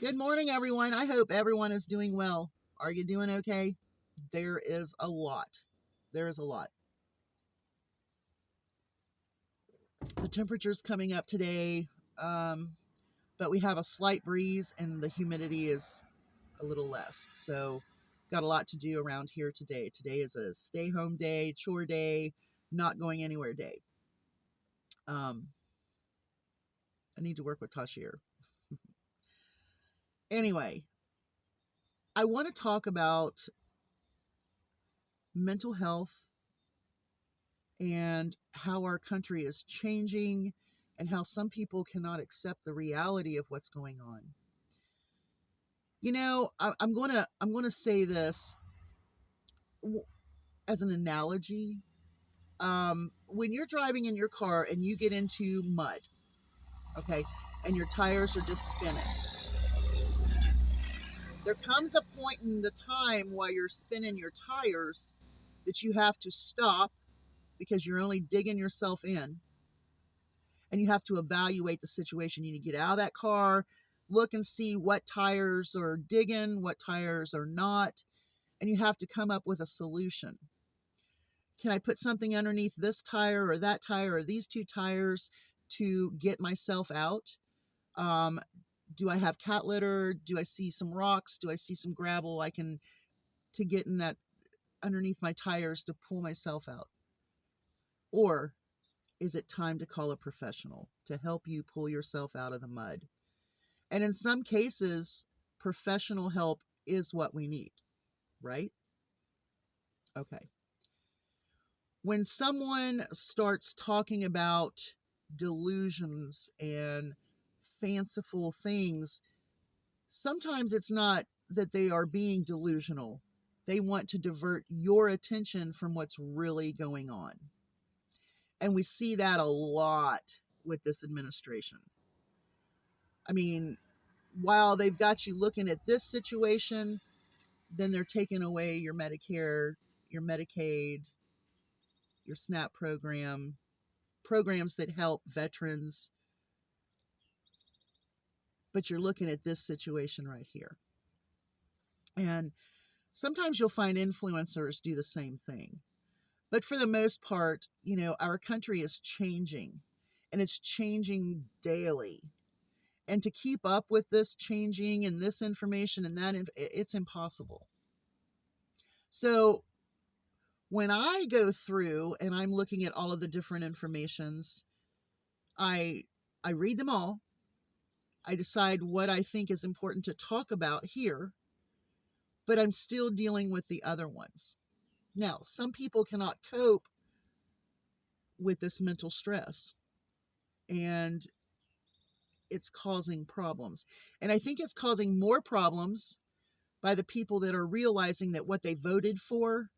Good morning, everyone. I hope everyone is doing well. Are you doing okay? There is a lot. There is a lot. The temperature's coming up today, but we have a slight breeze and the humidity is a little less. So, got a lot to do around here today. Today is a stay home day, chore day, not going anywhere day. Um, I need to work with Tashir. Anyway, I want to talk about mental health and how our country is changing and how some people cannot accept the reality of what's going on. I'm going to say this as an analogy. When you're driving in your car and you get into mud, okay, and your tires are just spinning, there comes a point in the time while you're spinning your tires that you have to stop because you're only digging yourself in, and you have to evaluate the situation. You need to get out of that car, look and see what tires are digging, what tires are not, and you have to come up with a solution. Can I put something underneath this tire or that tire or these two tires to get myself out? Um, do I have cat litter? Do I see some rocks? Do I see some gravel I can to get in that underneath my tires to pull myself out? Or is it time to call a professional to help you pull yourself out of the mud? And in some cases, professional help is what we need, right? Okay. When someone starts talking about delusions and fanciful things, sometimes it's not that they are being delusional. They want to divert your attention from what's really going on. And we see that a lot with this administration. I mean, while they've got you looking at this situation, then they're taking away your Medicare, your Medicaid, your SNAP program, programs that help veterans. But you're looking at this situation right here. And sometimes you'll find influencers do the same thing. But for the most part, our country is changing, and it's changing daily. And to keep up with this changing and this information and that, it's impossible. So when I go through and I'm looking at all of the different informations, I I read them all. I decide what I think is important to talk about here, but I'm still dealing with the other ones. Now, some people cannot cope with this mental stress, and it's causing problems. And I think it's causing more problems by the people that are realizing that what they voted for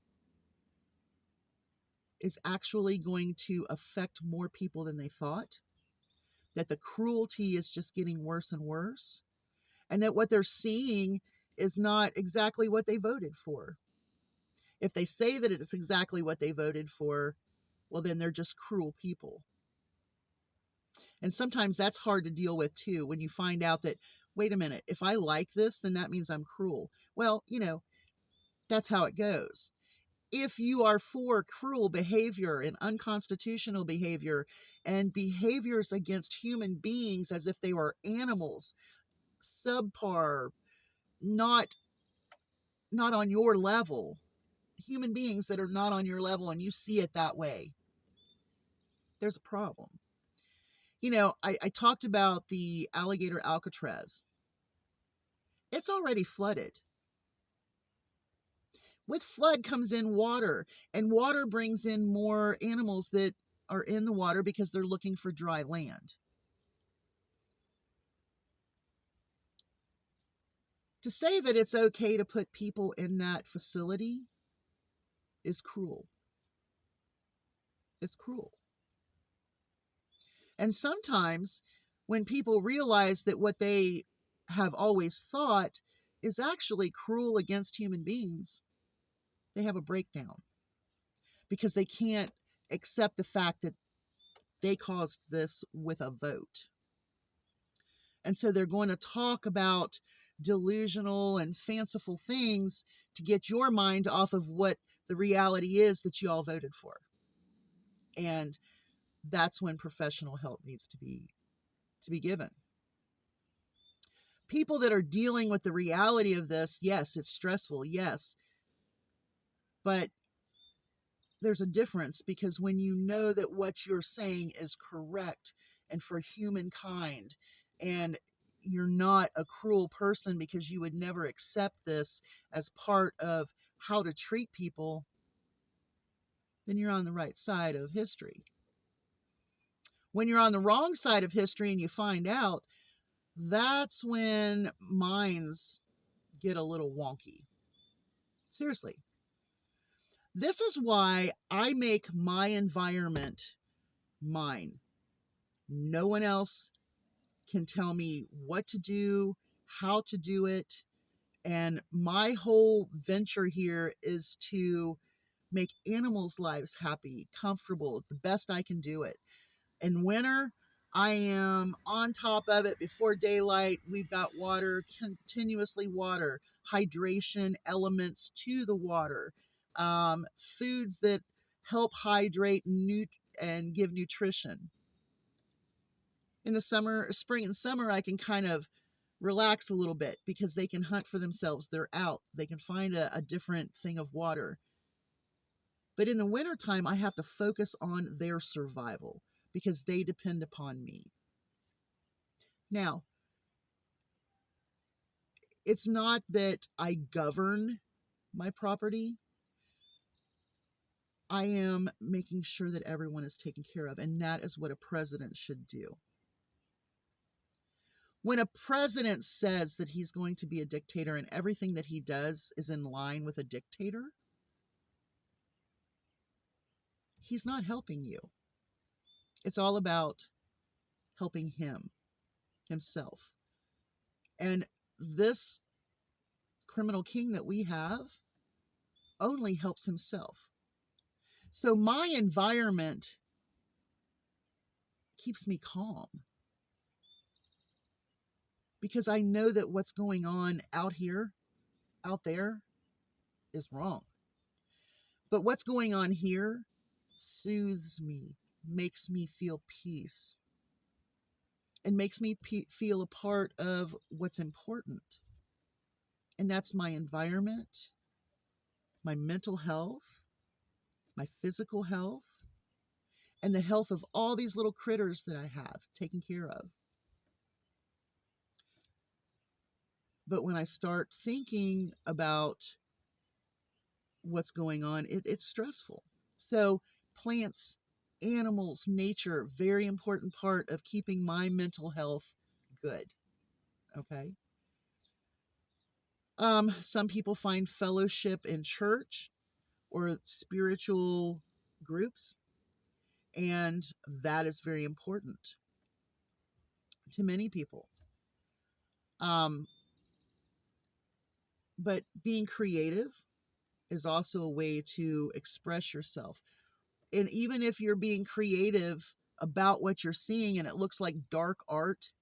is actually going to affect more people than they thought, that the cruelty is just getting worse and worse, and that what they're seeing is not exactly what they voted for. If they say that it's exactly what they voted for, well, then they're just cruel people. And sometimes that's hard to deal with too, when you find out that, wait a minute, if I like this, then that means I'm cruel. Well, that's how it goes. If you are for cruel behavior and unconstitutional behavior and behaviors against human beings as if they were animals, subpar, not not on your level, human beings that are not on your level, and you see it that way, there's a problem. I talked about the alligator Alcatraz. It's already flooded. With flood comes in water, and water brings in more animals that are in the water because they're looking for dry land. To say that it's okay to put people in that facility is cruel. It's cruel. And sometimes when people realize that what they have always thought is actually cruel against human beings, they have a breakdown because they can't accept the fact that they caused this with a vote. And so they're going to talk about delusional and fanciful things to get your mind off of what the reality is that you all voted for. And that's when professional help needs to be given. People that are dealing with the reality of this, yes, it's stressful, yes. But there's a difference, because when you know that what you're saying is correct and for humankind, and you're not a cruel person because you would never accept this as part of how to treat people, then you're on the right side of history. When you're on the wrong side of history and you find out, that's when minds get a little wonky. Seriously. This is why I make my environment mine. No one else can tell me what to do, how to do it. And my whole venture here is to make animals' lives happy, comfortable, the best I can do it. In winter, I am on top of it before daylight. We've got water, continuously water, hydration elements to the water, foods that help hydrate and give nutrition. In the spring and summer, I can kind of relax a little bit because they can hunt for themselves. They're out. They can find a different thing of water. But in the wintertime, I have to focus on their survival because they depend upon me. Now, it's not that I govern my property. I am making sure that everyone is taken care of, and that is what a president should do. When a president says that he's going to be a dictator and everything that he does is in line with a dictator, he's not helping you. It's all about helping himself. And this criminal king that we have only helps himself. So my environment keeps me calm because I know that what's going on out there, is wrong. But what's going on here soothes me, makes me feel peace, and makes me feel a part of what's important. And that's my environment, my mental health, my physical health, and the health of all these little critters that I have taken care of. But when I start thinking about what's going on, it's stressful. So plants, animals, nature, very important part of keeping my mental health good. Okay. Some people find fellowship in church or spiritual groups, and that is very important to many people. But being creative is also a way to express yourself. And even if you're being creative about what you're seeing and it looks like dark art,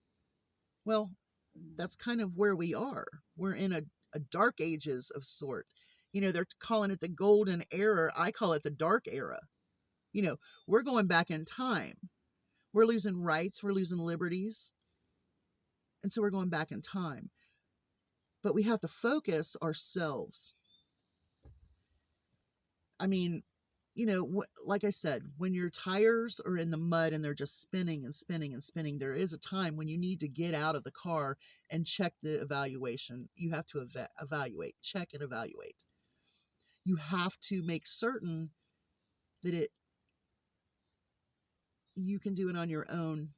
well, that's kind of where we are. We're in a dark ages of sort. They're calling it the golden era. I call it the dark era. We're going back in time. We're losing rights, we're losing liberties. And so we're going back in time. But we have to focus ourselves. I mean, like I said, when your tires are in the mud and they're just spinning and spinning and spinning, there is a time when you need to get out of the car and check the evaluation. You have to evaluate, check and evaluate. You have to make certain that you can do it on your own,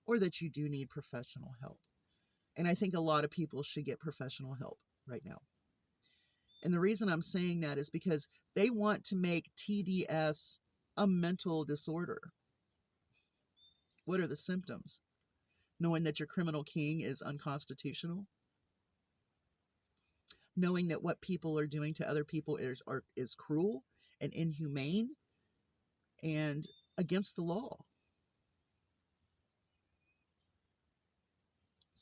or that you do need professional help. And I think a lot of people should get professional help right now. And the reason I'm saying that is because they want to make TDS a mental disorder. What are the symptoms? Knowing that your criminal king is unconstitutional, knowing that what people are doing to other people is cruel and inhumane and against the law.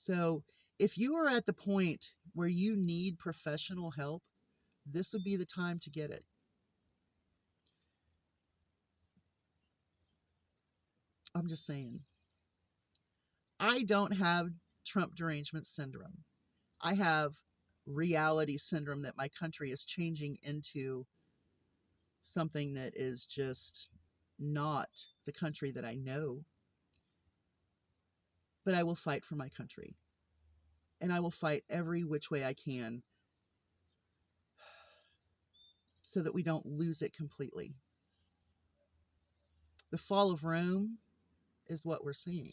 So if you are at the point where you need professional help, this would be the time to get it. I'm just saying. I don't have Trump derangement syndrome. I have reality syndrome that my country is changing into something that is just not the country that I know. But I will fight for my country. And I will fight every which way I can so that we don't lose it completely. The fall of Rome is what we're seeing.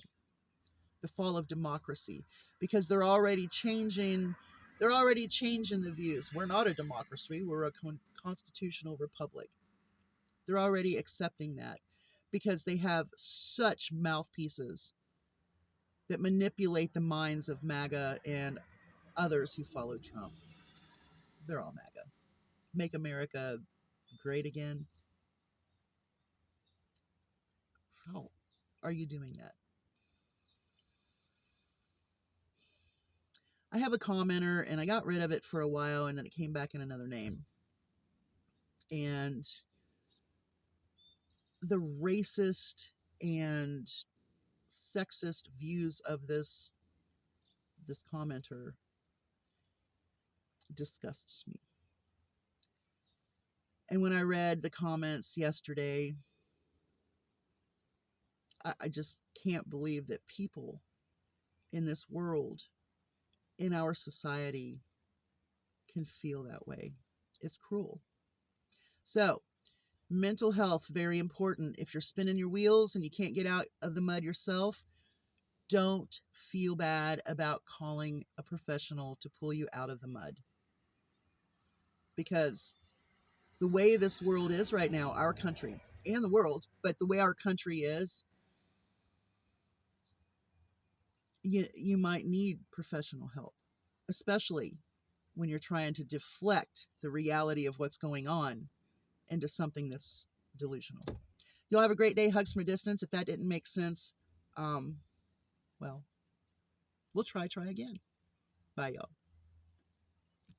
The fall of democracy, because they're already changing the views. We're not a democracy, we're a constitutional republic. They're already accepting that because they have such mouthpieces that manipulate the minds of MAGA and others who follow Trump. They're all MAGA. Make America great again. How are you doing that? I have a commenter and I got rid of it for a while and then it came back in another name. And the racist and sexist views of this commenter disgusts me. And when I read the comments yesterday, I just can't believe that people in this world, in our society, can feel that way. It's cruel. So, mental health, very important. If you're spinning your wheels and you can't get out of the mud yourself, don't feel bad about calling a professional to pull you out of the mud. Because the way this world is right now, our country and the world, but the way our country is, you might need professional help, especially when you're trying to deflect the reality of what's going on into something that's delusional. Y'all have a great day. Hugs from a distance. If that didn't make sense, well, we'll try again. Bye, y'all.